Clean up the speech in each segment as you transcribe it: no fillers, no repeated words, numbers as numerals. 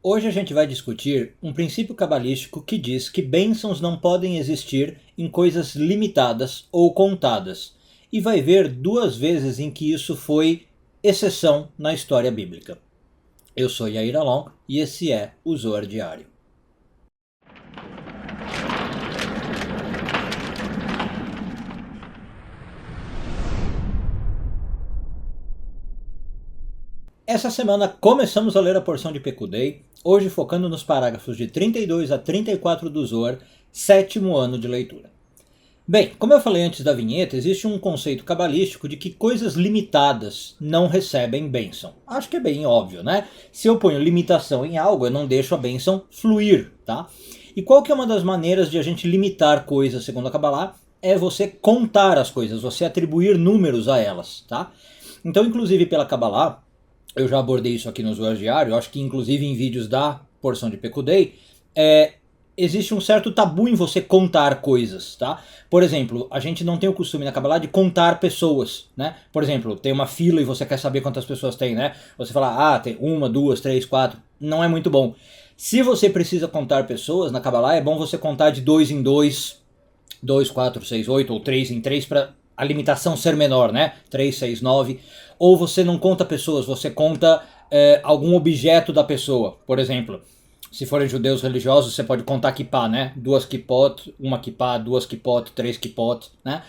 Hoje a gente vai discutir um princípio cabalístico que diz que bênçãos não podem existir em coisas limitadas ou contadas, e vai ver duas vezes em que isso foi exceção na história bíblica. Eu sou Yair Alon e esse é o Zohar Diário. Essa semana começamos a ler a porção de Pekudei, hoje focando nos parágrafos de 32 a 34 do Zohar, sétimo ano de leitura. Bem, como eu falei antes da vinheta, existe um conceito cabalístico de que coisas limitadas não recebem bênção. Acho que é bem óbvio, né? Se eu ponho limitação em algo, eu não deixo a bênção fluir, tá? E qual que é uma das maneiras de a gente limitar coisas, segundo a Kabbalah? É você contar as coisas, você atribuir números a elas, tá? Então, inclusive pela Kabbalah, eu já abordei isso aqui no Zohar Diário, acho que inclusive em vídeos da porção de Pekudei, existe um certo tabu em você contar coisas, tá? Por exemplo, a gente não tem o costume na Kabbalah de contar pessoas, né? Por exemplo, tem uma fila e você quer saber quantas pessoas tem, né? Você fala, tem 1, 2, 3, 4, não é muito bom. Se você precisa contar pessoas na Kabbalah, é bom você contar de 2 em 2, 2, 4, 6, 8 ou 3 em 3 para a limitação ser menor, né? 3, 6, 9. Ou você não conta pessoas, você conta algum objeto da pessoa. Por exemplo, se forem judeus religiosos, você pode contar kippah, né? 2 kippot, 1 kippah, 2 kippot, 3 kippot, né?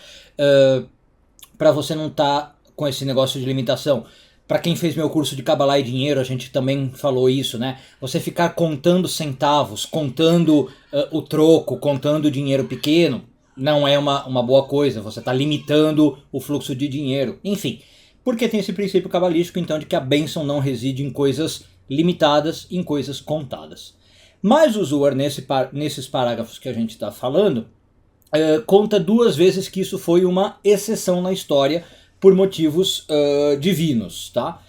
Para você não estar com esse negócio de limitação. Para quem fez meu curso de Kabbalah e dinheiro, a gente também falou isso, né? Você ficar contando centavos, contando o troco, contando dinheiro pequeno, não é uma boa coisa. Você está limitando o fluxo de dinheiro. Enfim, porque tem esse princípio cabalístico, então, de que a bênção não reside em coisas limitadas, em coisas contadas. Mas o Zohar, nesses parágrafos que a gente está falando, conta duas vezes que isso foi uma exceção na história por motivos divinos, tá?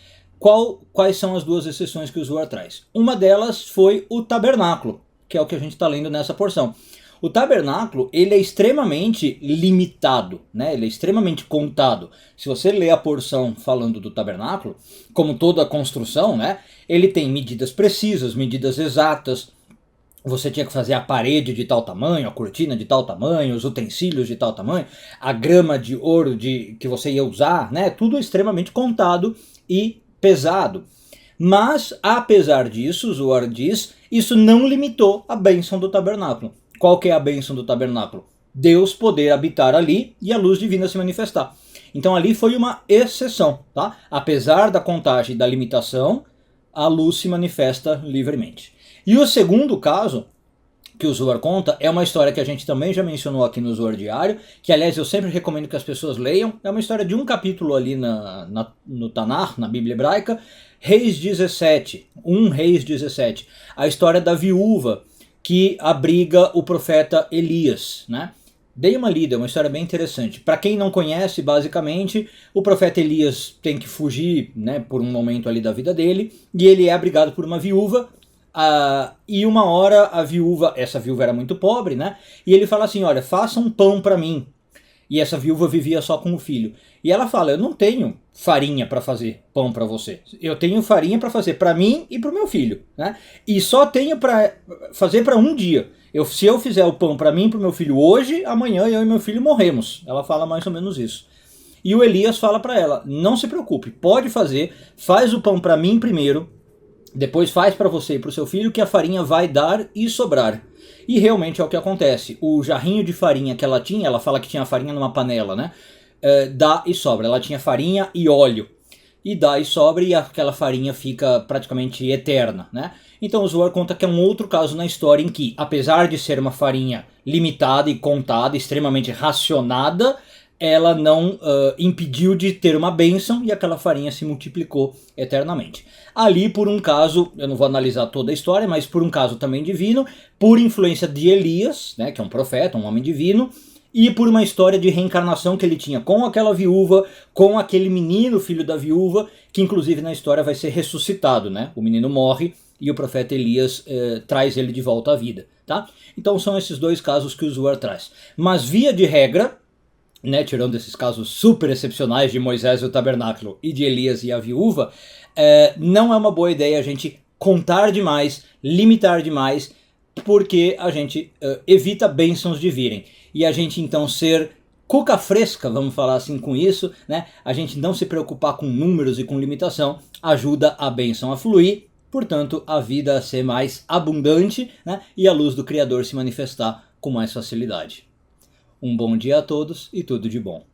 Quais são as duas exceções que o Zohar traz? Uma delas foi o tabernáculo, que é o que a gente está lendo nessa porção. O tabernáculo, ele é extremamente limitado, né? Ele é extremamente contado. Se você lê a porção falando do tabernáculo, como toda a construção, né? Ele tem medidas precisas, medidas exatas. Você tinha que fazer a parede de tal tamanho, a cortina de tal tamanho, os utensílios de tal tamanho, a grama de ouro que você ia usar, né? Tudo extremamente contado e pesado. Mas, apesar disso, o Zohar diz, isso não limitou a bênção do tabernáculo. Qual que é a bênção do tabernáculo? Deus poder habitar ali e a luz divina se manifestar. Então ali foi uma exceção, tá? Apesar da contagem e da limitação, a luz se manifesta livremente. E o segundo caso que o Zohar conta é uma história que a gente também já mencionou aqui no Zohar Diário, que aliás eu sempre recomendo que as pessoas leiam. É uma história de um capítulo ali no Tanakh, na Bíblia Hebraica, Reis 17, 1 Reis 17, a história da viúva que abriga o profeta Elias, né? Dei uma lida, é uma história bem interessante. Para quem não conhece, basicamente, o profeta Elias tem que fugir, né, por um momento ali da vida dele, e ele é abrigado por uma viúva, e uma hora essa viúva era muito pobre, né? E ele fala assim, olha, faça um pão para mim. E essa viúva vivia só com o filho. E ela fala, eu não tenho farinha para fazer pão para você. Eu tenho farinha para fazer para mim e para o meu filho, né? E só tenho para fazer para um dia. Se eu fizer o pão para mim e para o meu filho hoje, amanhã eu e meu filho morremos. Ela fala mais ou menos isso. E o Elias fala para ela, não se preocupe, pode fazer, faz o pão para mim primeiro, depois faz para você e para o seu filho que a farinha vai dar e sobrar. E realmente é o que acontece. O jarrinho de farinha que ela tinha, ela fala que tinha farinha numa panela, né? Dá e sobra. Ela tinha farinha e óleo. E dá e sobra e aquela farinha fica praticamente eterna, né? Então o Zohar conta que é um outro caso na história em que, apesar de ser uma farinha limitada e contada, extremamente racionada, ela não impediu de ter uma bênção e aquela farinha se multiplicou eternamente. Ali por um caso, eu não vou analisar toda a história, mas por um caso também divino, por influência de Elias, né, que é um profeta, um homem divino, e por uma história de reencarnação que ele tinha com aquela viúva, com aquele menino, filho da viúva, que inclusive na história vai ser ressuscitado, né? O menino morre e o profeta Elias traz ele de volta à vida, tá? Então são esses dois casos que o Zohar traz. Mas via de regra, né, tirando esses casos super excepcionais de Moisés e o tabernáculo e de Elias e a viúva, não é uma boa ideia a gente contar demais, limitar demais, porque a gente evita bênçãos de virem. E a gente então ser cuca fresca, vamos falar assim com isso, né? A gente não se preocupar com números e com limitação, ajuda a bênção a fluir, portanto a vida a ser mais abundante, né? E a luz do Criador se manifestar com mais facilidade. Um bom dia a todos e tudo de bom.